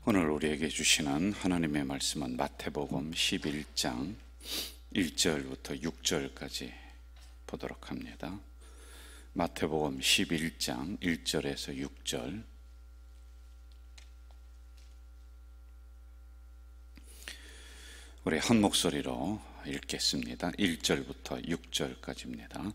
오늘 우리에게 주시는 하나님의 말씀은 마태복음 11장 1절부터 6절까지 보도록 합니다. 마태복음 11장 1절에서 6절. 우리 한 목소리로 읽겠습니다. 1절부터 6절까지입니다.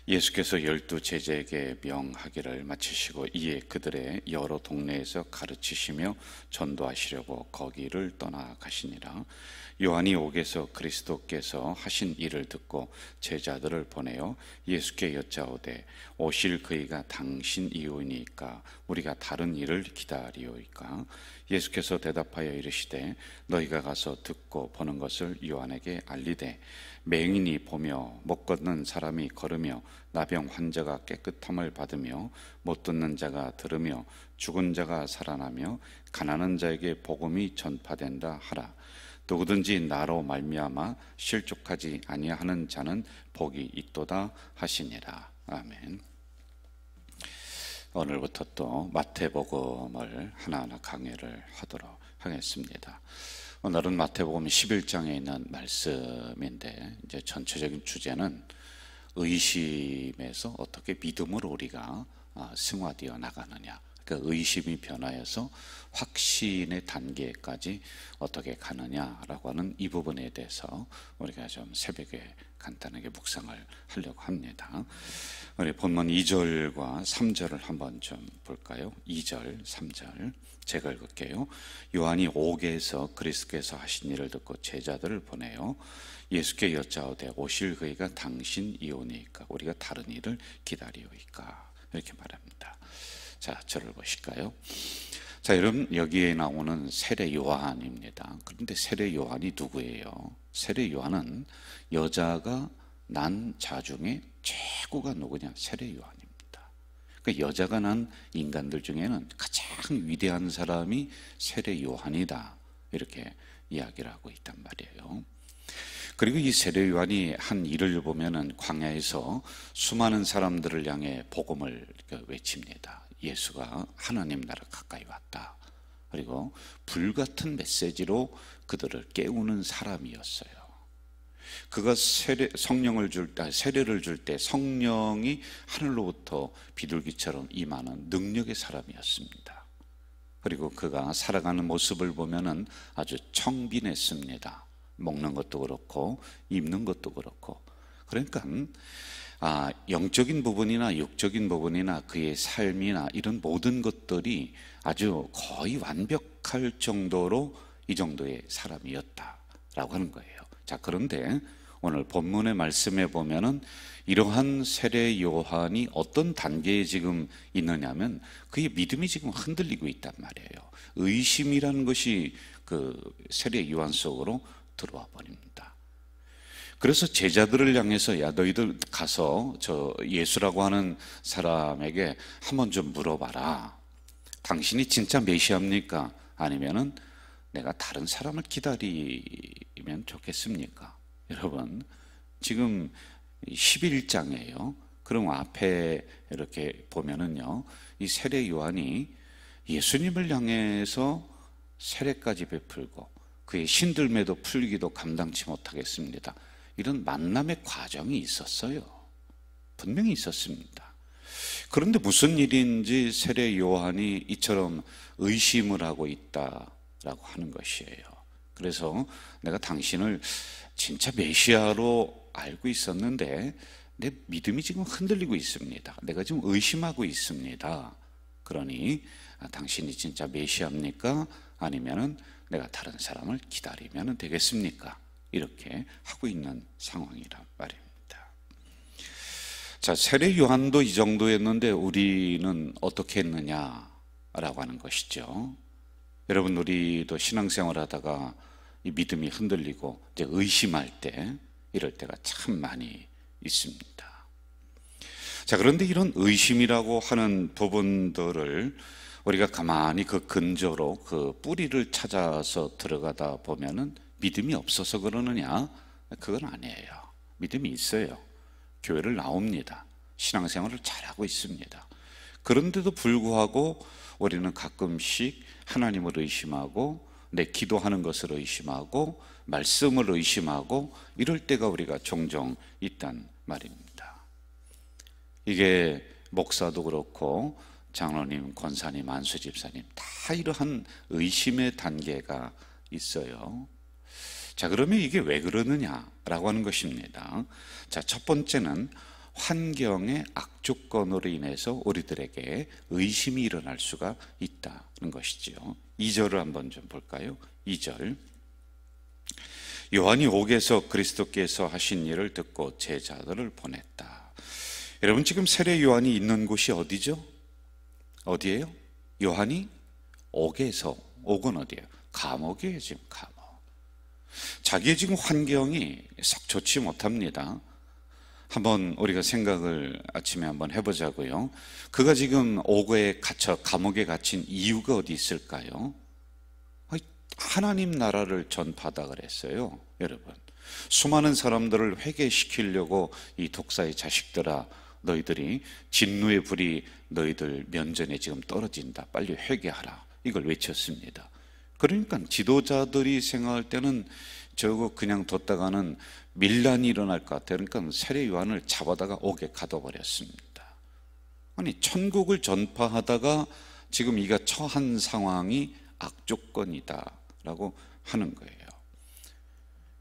예수께서 12 제자에게 명하기를 마치시고 이에 그들의 여러 동네에서 가르치시며 전도하시려고 거기를 떠나가시니라. 요한이 옥에서 그리스도께서 하신 일을 듣고 제자들을 보내어 예수께 여짜오되 오실 그이가 당신이오니까 우리가 다른 일을 기다리오이까. 예수께서 대답하여 이르시되 너희가 가서 듣고 보는 것을 요한에게 알리되 맹인이 보며 못 걷는 사람이 걸으며 나병 환자가 깨끗함을 받으며 못 듣는 자가 들으며 죽은 자가 살아나며 가난한 자에게 복음이 전파된다 하라. 누구든지 나로 말미암아 실족하지 아니하는 자는 복이 있도다 하시니라. 아멘. 오늘부터 또 마태복음을 하나하나 강의를 하도록 하겠습니다. 오늘은 마태복음 11장에 있는 말씀인데 이제 전체적인 주제는 의심에서 어떻게 믿음으로 우리가 승화되어 나가느냐, 그러니까 의심이 변화해서 확신의 단계까지 어떻게 가느냐라고 하는 이 부분에 대해서 우리가 좀 새벽에 간단하게 묵상을 하려고 합니다. 우리 본문 2절과 3절을 한번 좀 볼까요? 2절, 3절 제가 읽을게요. 요한이 옥에서 그리스도께서 하신 일을 듣고 제자들을 보내요. 예수께 여짜오되 오실 그이가 당신이오니까 우리가 다른 일을 기다리오이까. 이렇게 말합니다. 자, 저를 보실까요? 자, 여러분, 여기에 나오는 세례 요한입니다. 그런데 세례 요한이 누구예요? 세례 요한은 여자가 난 자 중에 최고가 누구냐? 세례 요한입니다. 그러니까 여자가 난 인간들 중에는 가장 위대한 사람이 세례 요한이다, 이렇게 이야기를 하고 있단 말이에요. 그리고 이 세례 요한이 한 일을 보면은 광야에서 수많은 사람들을 향해 복음을 외칩니다. 예수가 하나님 나라 가까이 왔다. 그리고 불같은 메시지로 그들을 깨우는 사람이었어요. 그가 성령을 줄 때, 세례를 줄 때 성령이 하늘로부터 비둘기처럼 임하는 능력의 사람이었습니다. 그리고 그가 살아가는 모습을 보면은 아주 청빈했습니다. 먹는 것도 그렇고 입는 것도 그렇고. 그러니까 영적인 부분이나 육적인 부분이나 그의 삶이나 이런 모든 것들이 아주 거의 완벽할 정도로 이 정도의 사람이었다라고 하는 거예요. 자, 그런데 오늘 본문의 말씀에 보면은 이러한 세례 요한이 어떤 단계에 지금 있느냐면 그의 믿음이 지금 흔들리고 있단 말이에요. 의심이라는 것이 그 세례 요한 속으로 들어와 버립니다. 그래서 제자들을 향해서 야, 너희들 가서 저 예수라고 하는 사람에게 한번 좀 물어봐라. 당신이 진짜 메시아입니까? 아니면은 내가 다른 사람을 기다리면 좋겠습니까? 여러분, 지금 11장이에요. 그럼 앞에 이렇게 보면은요, 이 세례 요한이 예수님을 향해서 세례까지 베풀고 그의 신들매도 풀기도 감당치 못하겠습니다. 이런 만남의 과정이 있었어요. 분명히 있었습니다. 그런데 무슨 일인지 세례 요한이 이처럼 의심을 하고 있다라고 하는 것이에요. 그래서 내가 당신을 진짜 메시아로 알고 있었는데 내 믿음이 지금 흔들리고 있습니다. 내가 지금 의심하고 있습니다. 그러니 당신이 진짜 메시아입니까? 아니면은 내가 다른 사람을 기다리면 되겠습니까? 이렇게 하고 있는 상황이란 말입니다. 자, 세례 요한도 이 정도였는데 우리는 어떻게 했느냐라고 하는 것이죠. 여러분, 우리도 신앙생활 하다가 이 믿음이 흔들리고 이제 의심할 때, 이럴 때가 참 많이 있습니다. 자, 그런데 이런 의심이라고 하는 부분들을 우리가 가만히 그 근저로 그 뿌리를 찾아서 들어가다 보면은 믿음이 없어서 그러느냐? 그건 아니에요. 믿음이 있어요. 교회를 나옵니다. 신앙생활을 잘하고 있습니다. 그런데도 불구하고 우리는 가끔씩 하나님을 의심하고 내 기도하는 것을 의심하고 말씀을 의심하고 이럴 때가 우리가 종종 있단 말입니다. 이게 목사도 그렇고 장로님, 권사님, 안수집사님 다 이러한 의심의 단계가 있어요. 자, 그러면 이게 왜 그러느냐라고 하는 것입니다. 자, 첫 번째는 환경의 악조건으로 인해서 우리들에게 의심이 일어날 수가 있다는 것이지요. 2절을 한번 좀 볼까요? 2절. 요한이 옥에서 그리스도께서 하신 일을 듣고 제자들을 보냈다. 여러분, 지금 세례 요한이 있는 곳이 어디죠? 어디예요? 요한이 옥에서, 옥은 어디예요? 감옥이에요. 지금 감옥. 자기의 지금 환경이 썩 좋지 못합니다. 한번 우리가 생각을 아침에 한번 해보자고요. 그가 지금 옥에 갇혀 감옥에 갇힌 이유가 어디 있을까요? 하나님 나라를 전파하다 그랬어요. 여러분, 수많은 사람들을 회개시키려고 이 독사의 자식들아, 너희들이 진노의 불이 너희들 면전에 지금 떨어진다, 빨리 회개하라, 이걸 외쳤습니다. 그러니까 지도자들이 생각할 때는 저거 그냥 뒀다가는 밀란이 일어날 것 같아요. 그러니까 세례 요한을 잡아다가 옥에 가둬버렸습니다. 아니, 천국을 전파하다가 지금 이가 처한 상황이 악조건이다라고 하는 거예요.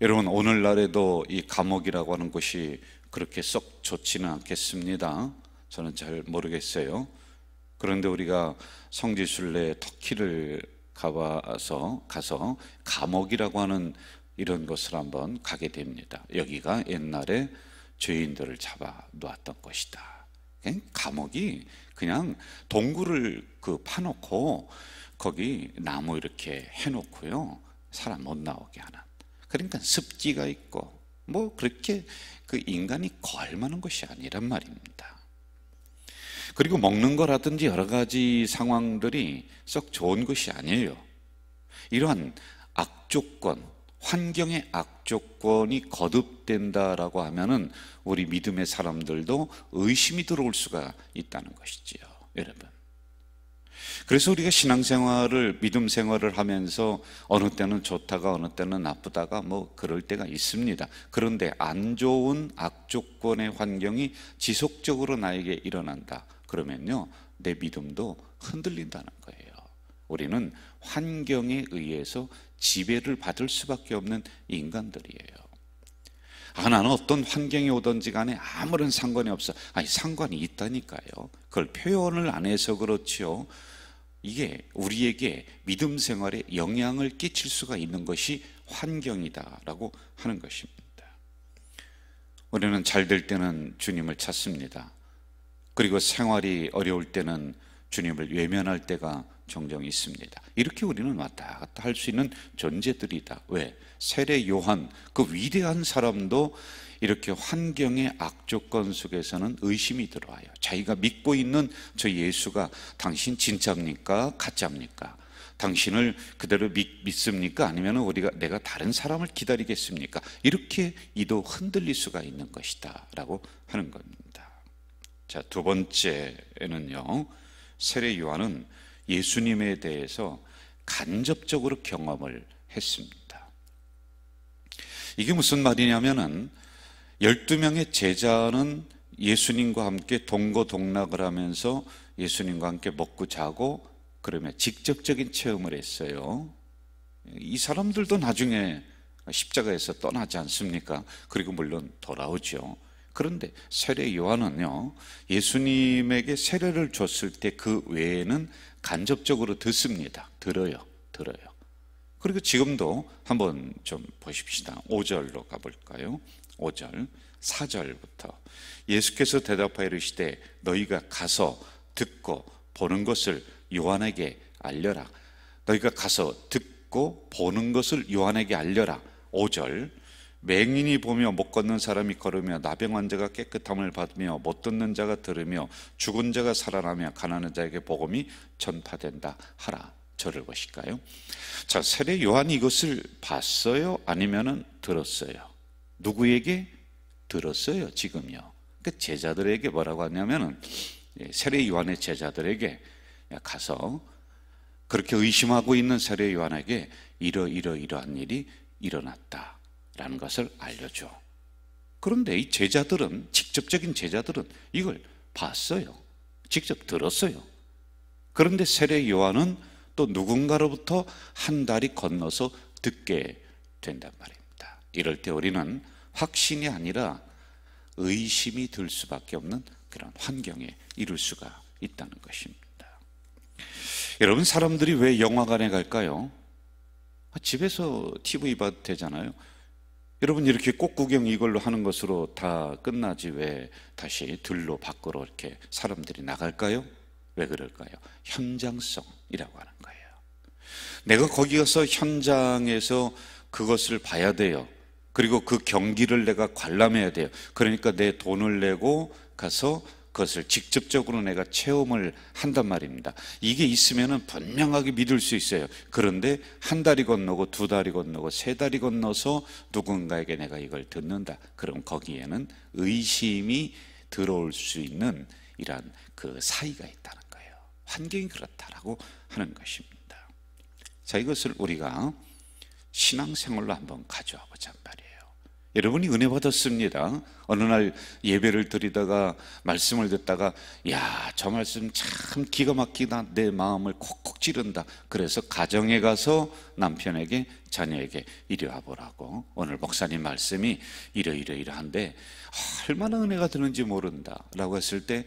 여러분, 오늘날에도 이 감옥이라고 하는 곳이 그렇게 썩 좋지는 않겠습니다. 저는 잘 모르겠어요. 그런데 우리가 성지순례 터키를 가서 감옥이라고 하는 이런 곳을 한번 가게 됩니다. 여기가 옛날에 죄인들을 잡아 놓았던 곳이다. 감옥이 그냥 동굴을 파놓고 거기 나무 이렇게 해놓고요, 사람 못 나오게 하는, 그러니까 습기가 있고 뭐 그렇게 그 인간이 거할 만한 것이 아니란 말입니다. 그리고 먹는 거라든지 여러 가지 상황들이 썩 좋은 것이 아니에요. 이러한 악조건, 환경의 악조건이 거듭된다라고 하면은 우리 믿음의 사람들도 의심이 들어올 수가 있다는 것이지요, 여러분. 그래서 우리가 신앙생활을, 믿음 생활을 하면서 어느 때는 좋다가 어느 때는 나쁘다가 뭐 그럴 때가 있습니다. 그런데 안 좋은 악조건의 환경이 지속적으로 나에게 일어난다 그러면요, 내 믿음도 흔들린다는 거예요. 우리는 환경에 의해서 지배를 받을 수밖에 없는 인간들이에요. 나는 어떤 환경이 오든지 간에 아무런 상관이 없어. 아니, 상관이 있다니까요. 그걸 표현을 안 해서 그렇지요. 이게 우리에게 믿음 생활에 영향을 끼칠 수가 있는 것이 환경이다라고 하는 것입니다. 우리는 잘 될 때는 주님을 찾습니다. 그리고 생활이 어려울 때는 주님을 외면할 때가 종종 있습니다. 이렇게 우리는 왔다 갔다 할 수 있는 존재들이다. 왜? 세례 요한, 그 위대한 사람도 이렇게 환경의 악조건 속에서는 의심이 들어와요. 자기가 믿고 있는 저 예수가 당신 진짜입니까? 가짜입니까? 당신을 그대로 믿습니까? 아니면 내가 다른 사람을 기다리겠습니까? 이렇게 이도 흔들릴 수가 있는 것이다 라고 하는 겁니다. 자, 두 번째는요, 세례 요한은 예수님에 대해서 간접적으로 경험을 했습니다. 이게 무슨 말이냐면은 12명의 제자는 예수님과 함께 동거동락을 하면서 예수님과 함께 먹고 자고 그러면 직접적인 체험을 했어요. 이 사람들도 나중에 십자가에서 떠나지 않습니까? 그리고 물론 돌아오죠. 그런데 세례 요한은요, 예수님에게 세례를 줬을 때 그 외에는 간접적으로 듣습니다. 들어요. 그리고 지금도 한번 좀 보십시다. 5절로 가볼까요? 5절, 4절부터 예수께서 대답하여 이르시되 너희가 가서 듣고 보는 것을 요한에게 알려라. 너희가 가서 듣고 보는 것을 요한에게 알려라. 5절, 맹인이 보며 못 걷는 사람이 걸으며 나병 환자가 깨끗함을 받으며 못 듣는 자가 들으며 죽은 자가 살아나며 가난한 자에게 복음이 전파된다 하라. 저를 보실까요? 자, 세례 요한이 이것을 봤어요? 아니면은 들었어요? 누구에게 들었어요? 지금요. 그 제자들에게 뭐라고 하냐면은 세례 요한의 제자들에게 가서 그렇게 의심하고 있는 세례 요한에게 이러한 일이 일어났다라는 것을 알려줘. 그런데 이 제자들은, 직접적인 제자들은 이걸 봤어요. 직접 들었어요. 그런데 세례 요한은 또 누군가로부터 한 다리 건너서 듣게 된단 말입니다. 이럴 때 우리는 확신이 아니라 의심이 들 수밖에 없는 그런 환경에 이룰 수가 있다는 것입니다. 여러분, 사람들이 왜 영화관에 갈까요? 집에서 TV 봐도 되잖아요. 여러분, 이렇게 꽃구경 이걸로 하는 것으로 다 끝나지 왜 다시 들로 밖으로 이렇게 사람들이 나갈까요? 왜 그럴까요? 현장성이라고 하는 거예요. 내가 거기 가서 현장에서 그것을 봐야 돼요. 그리고 그 경기를 내가 관람해야 돼요. 그러니까 내 돈을 내고 가서 그것을 직접적으로 내가 체험을 한단 말입니다. 이게 있으면 분명하게 믿을 수 있어요. 그런데 한 다리 건너고 두 다리 건너고 세 다리 건너서 누군가에게 내가 이걸 듣는다. 그럼 거기에는 의심이 들어올 수 있는 이러한 그 사이가 있다는 거예요. 환경이 그렇다라고 하는 것입니다. 자, 이것을 우리가 신앙생활로 한번 가져와 보자 말이에요. 여러분이 은혜 받았습니다. 어느 날 예배를 드리다가 말씀을 듣다가 야, 저 말씀 참 기가 막히다, 내 마음을 콕콕 찌른다. 그래서 가정에 가서 남편에게, 자녀에게 이리 와보라고, 오늘 목사님 말씀이 이러이러한데 얼마나 은혜가 드는지 모른다 라고 했을 때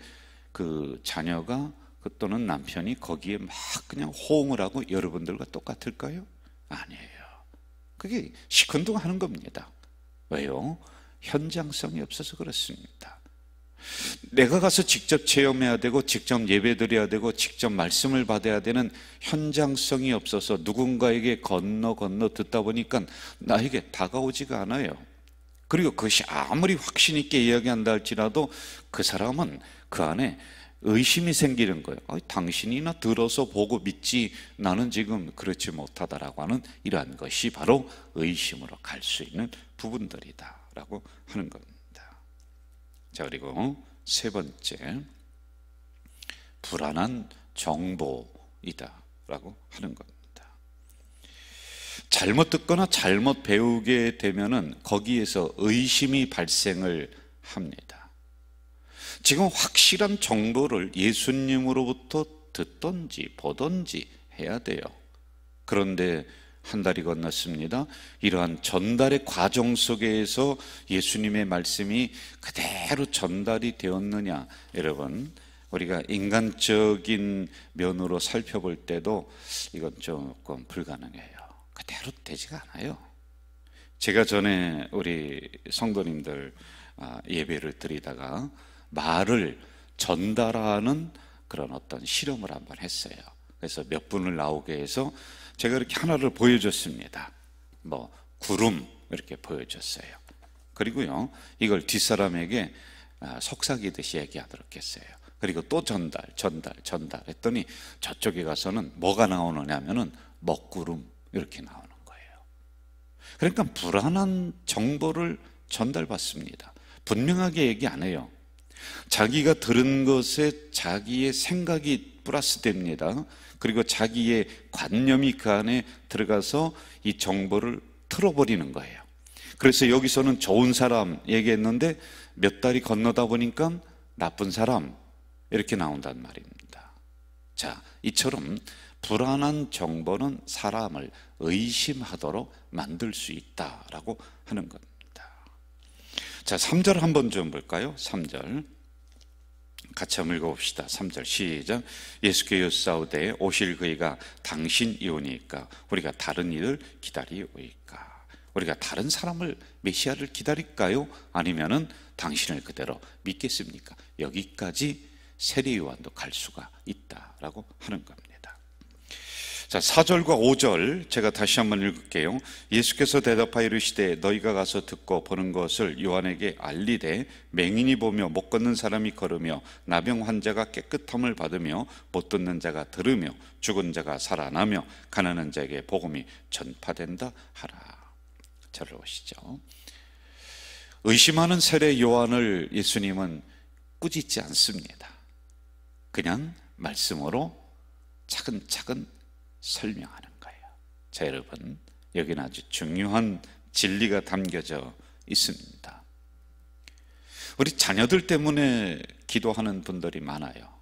그 자녀가 또는 남편이 거기에 막 그냥 호응을 하고 여러분들과 똑같을까요? 아니에요. 그게 시큰둥하는 겁니다. 왜요? 현장성이 없어서 그렇습니다. 내가 가서 직접 체험해야 되고 직접 예배드려야 되고 직접 말씀을 받아야 되는 현장성이 없어서 누군가에게 건너 듣다 보니까 나에게 다가오지가 않아요. 그리고 그것이 아무리 확신 있게 이야기한다 할지라도 그 사람은 그 안에 의심이 생기는 거예요. 당신이나 들어서 보고 믿지 나는 지금 그렇지 못하다라고 하는 이러한 것이 바로 의심으로 갈 수 있는 부분들이다라고 하는 겁니다. 자, 그리고 세 번째, 불안한 정보이다라고 하는 겁니다. 잘못 듣거나 잘못 배우게 되면은 거기에서 의심이 발생을 합니다. 지금 확실한 정보를 예수님으로부터 듣던지 보던지 해야 돼요. 그런데 한 달이 건넜습니다. 이러한 전달의 과정 속에서 예수님의 말씀이 그대로 전달이 되었느냐, 여러분, 우리가 인간적인 면으로 살펴볼 때도 이건 조금 불가능해요. 그대로 되지가 않아요. 제가 전에 우리 성도님들 예배를 드리다가 말을 전달하는 그런 어떤 실험을 한번 했어요. 그래서 몇 분을 나오게 해서 제가 이렇게 하나를 보여줬습니다. 구름 이렇게 보여줬어요. 그리고요, 이걸 뒷사람에게 속삭이듯이 얘기하도록 했어요. 그리고 또 전달 했더니 저쪽에 가서는 뭐가 나오느냐 하면은 먹구름 이렇게 나오는 거예요. 그러니까 불안한 정보를 전달받습니다. 분명하게 얘기 안 해요. 자기가 들은 것에 자기의 생각이 플러스 됩니다. 그리고 자기의 관념이 그 안에 들어가서 이 정보를 틀어버리는 거예요. 그래서 여기서는 좋은 사람 얘기했는데 몇 달이 건너다 보니까 나쁜 사람 이렇게 나온단 말입니다. 자, 이처럼 불안한 정보는 사람을 의심하도록 만들 수 있다라고 하는 겁니다. 자, 3절 한번 좀 볼까요? 3절 같이 한번 읽어봅시다. 3절 시작. 예수께 여짜오되 오실 그이가 당신이오니까 우리가 다른 이를 기다리오이까. 우리가 다른 사람을, 메시아를 기다릴까요? 아니면은 당신을 그대로 믿겠습니까? 여기까지 세례 요한도 갈 수가 있다라고 하는 겁니다. 자, 4절과 5절 제가 다시 한번 읽을게요. 예수께서 대답하여 이르시되 너희가 가서 듣고 보는 것을 요한에게 알리되 맹인이 보며 못 걷는 사람이 걸으며 나병 환자가 깨끗함을 받으며 못 듣는 자가 들으며 죽은 자가 살아나며 가난한 자에게 복음이 전파된다 하라. 잘 보시죠. 의심하는 세례 요한을 예수님은 꾸짖지 않습니다. 그냥 말씀으로 차근차근 설명하는 거예요. 자, 여러분, 여기는 아주 중요한 진리가 담겨져 있습니다. 우리 자녀들 때문에 기도하는 분들이 많아요.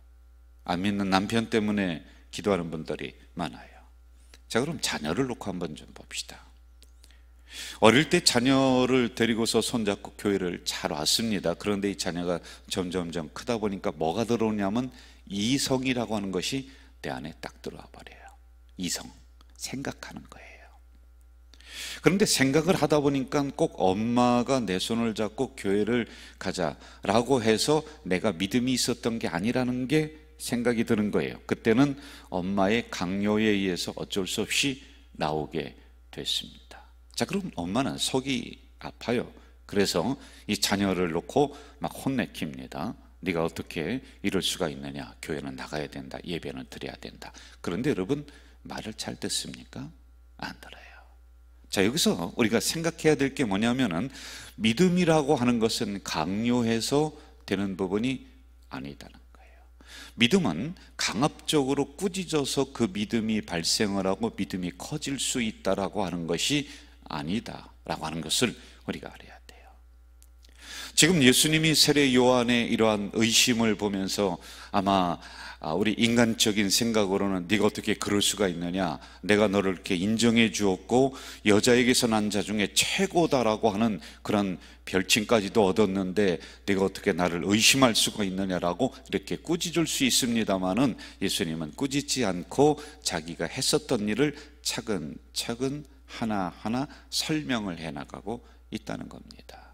안 믿는 남편 때문에 기도하는 분들이 많아요. 자, 그럼 자녀를 놓고 한번 좀 봅시다. 어릴 때 자녀를 데리고서 손잡고 교회를 잘 왔습니다. 그런데 이 자녀가 점점점 크다 보니까 뭐가 들어오냐면 이성이라고 하는 것이 내 안에 딱 들어와 버려요. 이성, 생각하는 거예요. 그런데 생각을 하다 보니까 꼭 엄마가 내 손을 잡고 교회를 가자라고 해서 내가 믿음이 있었던 게 아니라는 게 생각이 드는 거예요. 그때는 엄마의 강요에 의해서 어쩔 수 없이 나오게 됐습니다. 자, 그럼 엄마는 속이 아파요. 그래서 이 자녀를 놓고 막 혼내킵니다. 네가 어떻게 이럴 수가 있느냐, 교회는 나가야 된다, 예배는 드려야 된다. 그런데 여러분, 말을 잘 듣습니까? 안 들어요. 자, 여기서 우리가 생각해야 될 게 뭐냐면은 믿음이라고 하는 것은 강요해서 되는 부분이 아니다는 거예요. 믿음은 강압적으로 꾸짖어서 그 믿음이 발생을 하고 믿음이 커질 수 있다라고 하는 것이 아니다라고 하는 것을 우리가 알아야 돼요. 지금 예수님이 세례 요한의 이러한 의심을 보면서 아마 우리 인간적인 생각으로는 네가 어떻게 그럴 수가 있느냐, 내가 너를 이렇게 인정해 주었고 여자에게서 난 자 중에 최고다라고 하는 그런 별칭까지도 얻었는데 네가 어떻게 나를 의심할 수가 있느냐라고 이렇게 꾸짖을 수 있습니다마는, 예수님은 꾸짖지 않고 자기가 했었던 일을 차근차근 하나하나 설명을 해나가고 있다는 겁니다.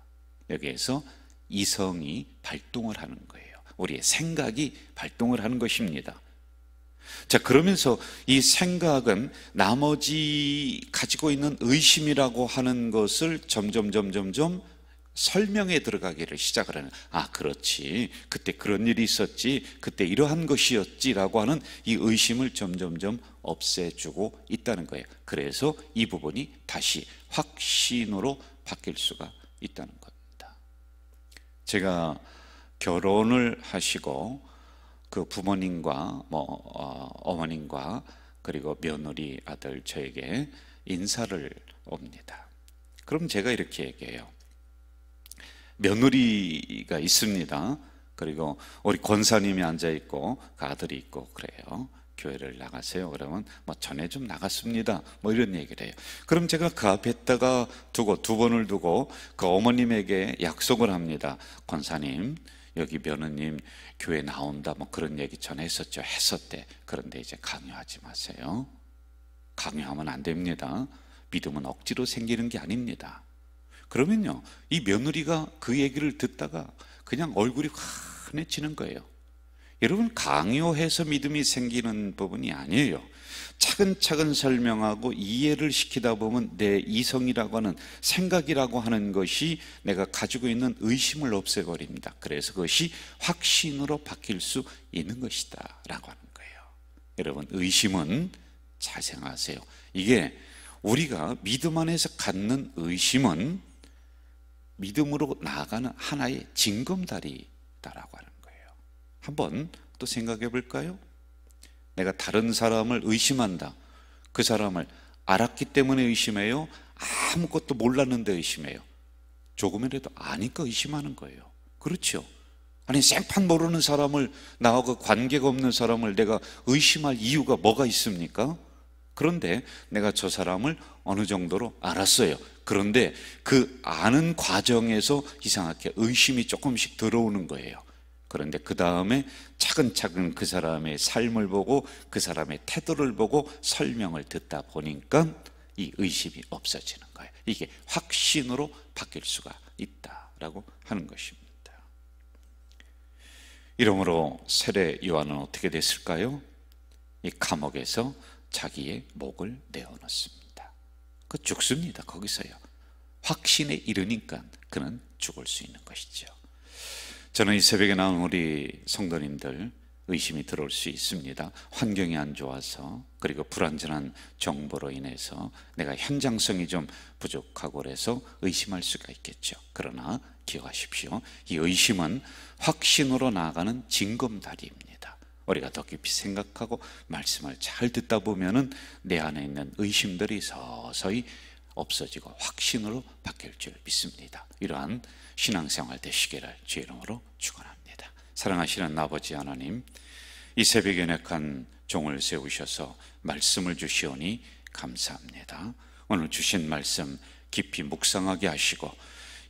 여기에서 이성이 발동을 하는 거예요. 우리의 생각이 발동을 하는 것입니다. 자, 그러면서 이 생각은 나머지 가지고 있는 의심이라고 하는 것을 점점 설명에 들어가기를 시작을 하는, 아, 그렇지, 그때 그런 일이 있었지, 그때 이러한 것이었지라고 하는 이 의심을 점점 없애주고 있다는 거예요. 그래서 이 부분이 다시 확신으로 바뀔 수가 있다는 겁니다. 제가 결혼을 하시고 그 부모님과 어머님과 그리고 며느리 아들 저에게 인사를 옵니다. 그럼 제가 이렇게 얘기해요. 며느리가 있습니다. 그리고 우리 권사님이 앉아있고 그 아들이 있고 그래요. 교회를 나가세요. 그러면 전에 좀 나갔습니다. 이런 얘기를 해요. 그럼 제가 그 앞에다가 두 번을 두고 그 어머님에게 약속을 합니다. 권사님, 여기 며느님 교회 나온다, 그런 얘기 전에 했었대. 그런데 이제 강요하지 마세요. 강요하면 안 됩니다. 믿음은 억지로 생기는 게 아닙니다. 그러면요, 이 며느리가 그 얘기를 듣다가 그냥 얼굴이 환해지는 거예요. 여러분, 강요해서 믿음이 생기는 부분이 아니에요. 차근차근 설명하고 이해를 시키다 보면 내 이성이라고 하는, 생각이라고 하는 것이 내가 가지고 있는 의심을 없애버립니다. 그래서 그것이 확신으로 바뀔 수 있는 것이다 라고 하는 거예요. 여러분, 의심은 잘 생각하세요. 이게 우리가 믿음 안에서 갖는 의심은 믿음으로 나아가는 하나의 징검다리다라고 하는 거예요. 한번 또 생각해 볼까요? 내가 다른 사람을 의심한다. 그 사람을 알았기 때문에 의심해요? 아무것도 몰랐는데 의심해요? 조금이라도 아니까 의심하는 거예요. 그렇죠? 아니, 생판 모르는 사람을, 나하고 관계가 없는 사람을 내가 의심할 이유가 뭐가 있습니까? 그런데 내가 저 사람을 어느 정도로 알았어요. 그런데 그 아는 과정에서 이상하게 의심이 조금씩 들어오는 거예요. 그런데 그 다음에 차근차근 그 사람의 삶을 보고 그 사람의 태도를 보고 설명을 듣다 보니까 이 의심이 없어지는 거예요. 이게 확신으로 바뀔 수가 있다라고 하는 것입니다. 이러므로 세례 요한은 어떻게 됐을까요? 이 감옥에서 자기의 목을 내어놓습니다. 그 죽습니다. 거기서요. 확신에 이르니까 그는 죽을 수 있는 것이죠. 저는 이 새벽에 나온 우리 성도님들 의심이 들어올 수 있습니다. 환경이 안 좋아서, 그리고 불완전한 정보로 인해서 내가 현장성이 좀 부족하고 그래서 의심할 수가 있겠죠. 그러나 기억하십시오. 이 의심은 확신으로 나아가는 징검다리입니다. 우리가 더 깊이 생각하고 말씀을 잘 듣다 보면은 내 안에 있는 의심들이 서서히 없어지고 확신으로 바뀔 줄 믿습니다. 이러한 신앙생활 되시기를 주의 이름으로 축원합니다. 사랑하시는 아버지 하나님, 이 새벽에 연약한 종을 세우셔서 말씀을 주시오니 감사합니다. 오늘 주신 말씀 깊이 묵상하게 하시고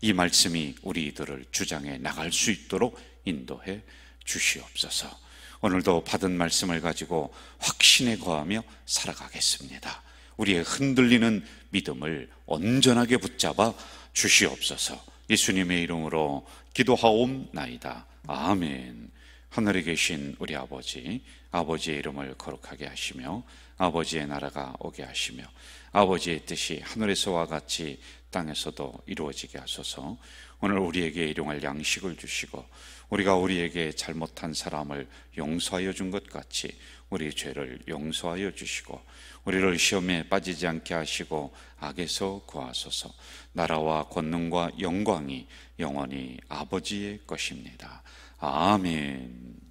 이 말씀이 우리들을 주장해 나갈 수 있도록 인도해 주시옵소서. 오늘도 받은 말씀을 가지고 확신에 거하며 살아가겠습니다. 우리의 흔들리는 믿음을 온전하게 붙잡아 주시옵소서. 예수님의 이름으로 기도하옵나이다. 아멘. 하늘에 계신 우리 아버지, 아버지의 이름을 거룩하게 하시며 아버지의 나라가 오게 하시며 아버지의 뜻이 하늘에서와 같이 땅에서도 이루어지게 하소서. 오늘 우리에게 일용할 양식을 주시고 우리가 우리에게 잘못한 사람을 용서하여 준 것 같이 우리 죄를 용서하여 주시고 우리를 시험에 빠지지 않게 하시고 악에서 구하소서. 나라와 권능과 영광이 영원히 아버지의 것입니다. 아멘.